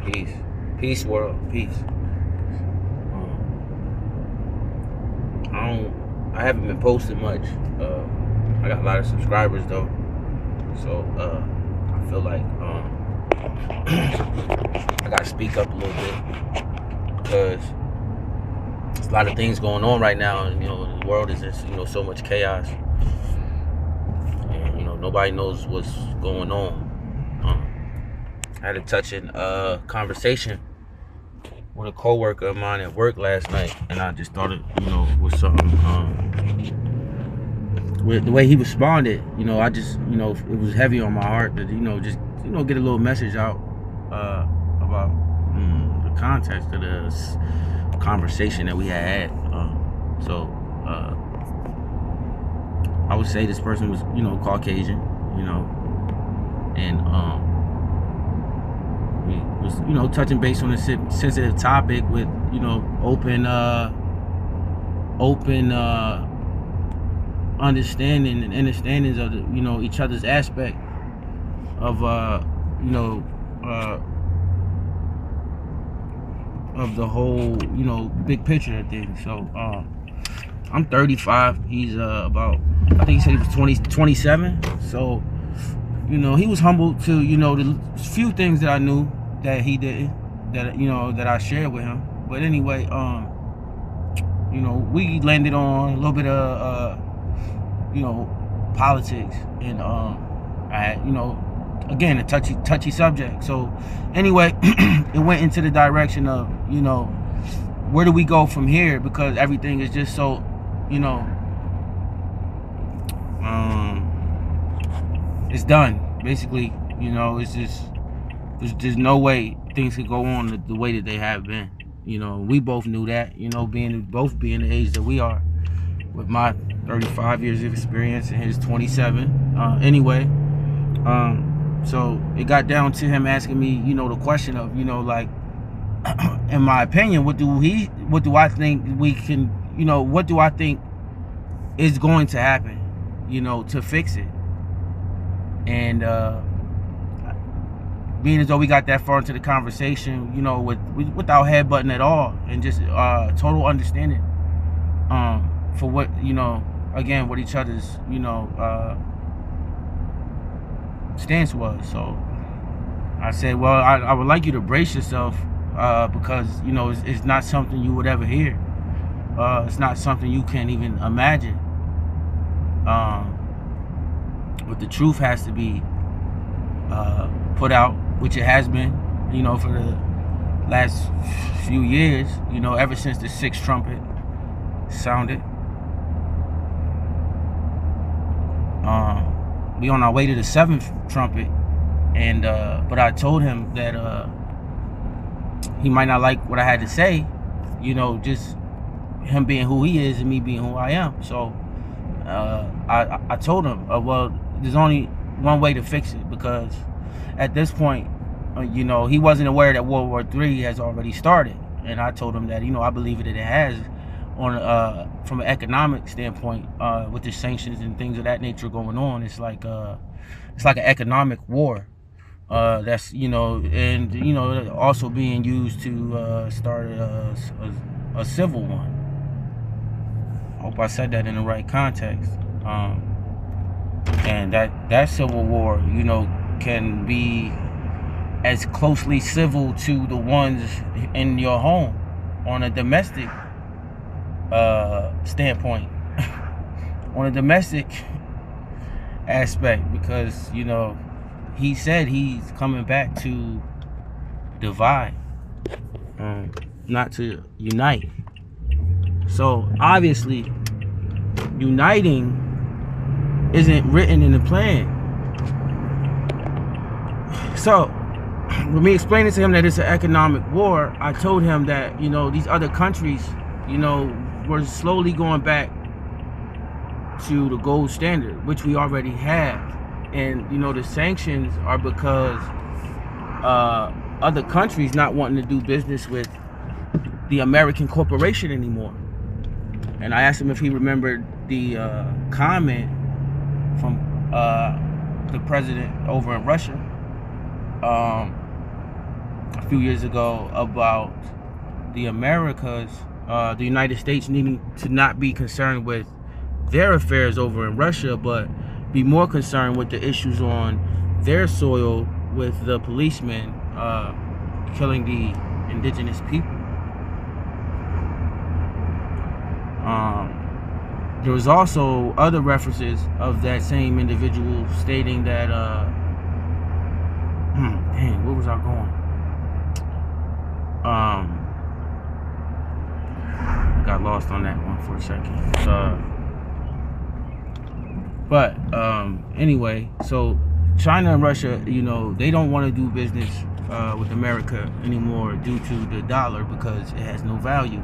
Peace. Peace, world. Peace. I haven't been posting much. I got a lot of subscribers though, so I feel like I gotta speak up a little bit because there's a lot of things going on right now, and the world is just so much chaos, and nobody knows what's going on. I had a touching conversation with a coworker of mine at work last night, and I just thought it, was something. With the way he responded, I just, it was heavy on my heart to, just, get a little message out about the context of this conversation that we had. So I would say this person was, Caucasian, and we was, touching base on a sensitive topic with, open understanding and understandings of the, each other's aspect of of the whole, big picture of things. So I'm 35. He's about, I think he said he was 27. So he was humble to, the few things that I knew that he didn't, that that I shared with him. But anyway, we landed on a little bit of politics, and I had, again, a touchy subject. So anyway, it went into the direction of, where do we go from here, because everything is just so, it's done basically. It's just, there's no way things could go on the way that they have been. We both knew that, both being the age that we are, with my 35 years of experience and his 27. Anyway, so it got down to him asking me, the question of, like, in my opinion, what do I think we can, what do I think is going to happen, to fix it? And being as though we got that far into the conversation, without headbutting at all, and just total understanding for what, again, what each other's, stance was. So I said, well, I would like you to brace yourself, because, it's not something you would ever hear. It's not something you can even imagine. But the truth has to be put out, which it has been, for the last few years, ever since the 6th trumpet sounded. We on our way to the 7th trumpet, and but I told him that he might not like what I had to say, just him being who he is and me being who I am. So I told him, well, there's only one way to fix it, because at this point, he wasn't aware that World War III has already started, and I told him that, I believe that it has, on from an economic standpoint, with the sanctions and things of that nature going on. It's like an economic war, that's and also being used to start a civil one. I hope I said that in the right context. And that civil war, can be as closely civil to the ones in your home on a domestic standpoint, on a domestic aspect, because he said he's coming back to divide, not to unite. So obviously uniting isn't written in the plan. So with me explaining to him that it's an economic war, I told him that these other countries we're slowly going back to the gold standard, which we already have. And the sanctions are because other countries not wanting to do business with the American corporation anymore. And I asked him if he remembered the comment from the president over in Russia, a few years ago about the Americas, the United States needing to not be concerned with their affairs over in Russia, but be more concerned with the issues on their soil with the policemen killing the indigenous people. There was also other references of that same individual stating that dang, where was I going? Got lost on that one for a second. But anyway, so China and Russia, you know, they don't want to do business with America anymore due to the dollar, because it has no value,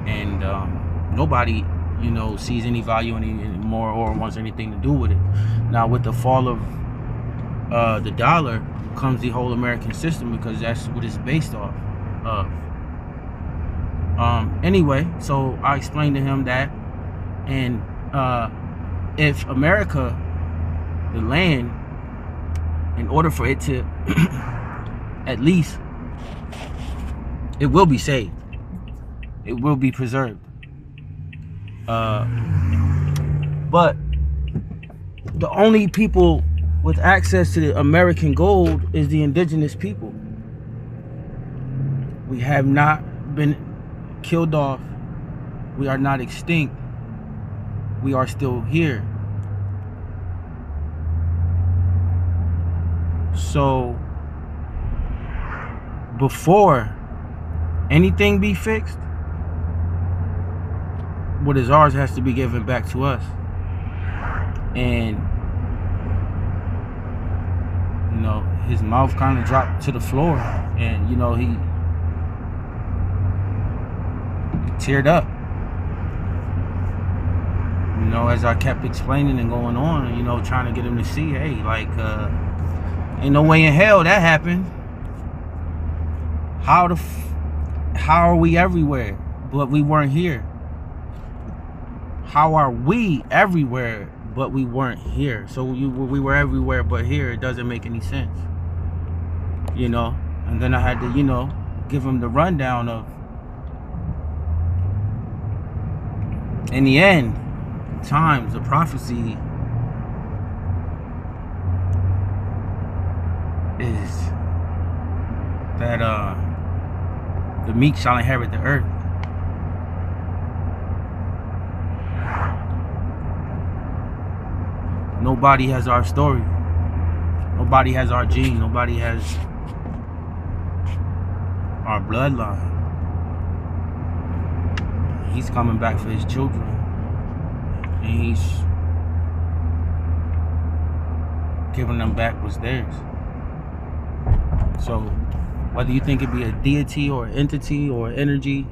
and nobody, you know, sees any value anymore or wants anything to do with it. Now, with the fall of the dollar comes the whole American system, because that's what it's based off of. Anyway, so I explained to him that, and if America, the land, in order for it to at least, it will be saved, it will be preserved, but the only people with access to the American gold is the indigenous people. We have not been killed off. We are not extinct. We are still here. So before anything be fixed, what is ours has to be given back to us. And you know, his mouth kind of dropped to the floor, and you know, he teared up. You know, as I kept explaining and going on, you know, trying to get him to see, hey, like, ain't no way in hell that happened. How are we everywhere, but we weren't here? How are we everywhere, but we weren't here? So we were everywhere but here. It doesn't make any sense, you know. And then I had to, you know, give him the rundown of, in the end times, the prophecy is that the meek shall inherit the earth. Nobody has our story. Nobody has our gene. Nobody has our bloodline. He's coming back for his children, and he's giving them back what's theirs. So whether you think it be a deity or entity or energy,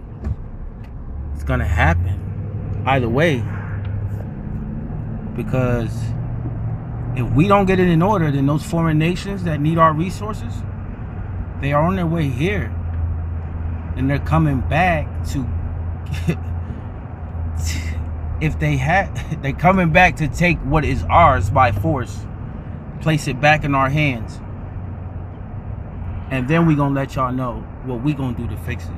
it's gonna happen either way, because if we don't get it in order, then those foreign nations that need our resources, they are on their way here, and they're coming back to if they're coming back to take what is ours by force, place it back in our hands, and then we gonna let y'all know what we gonna do to fix it.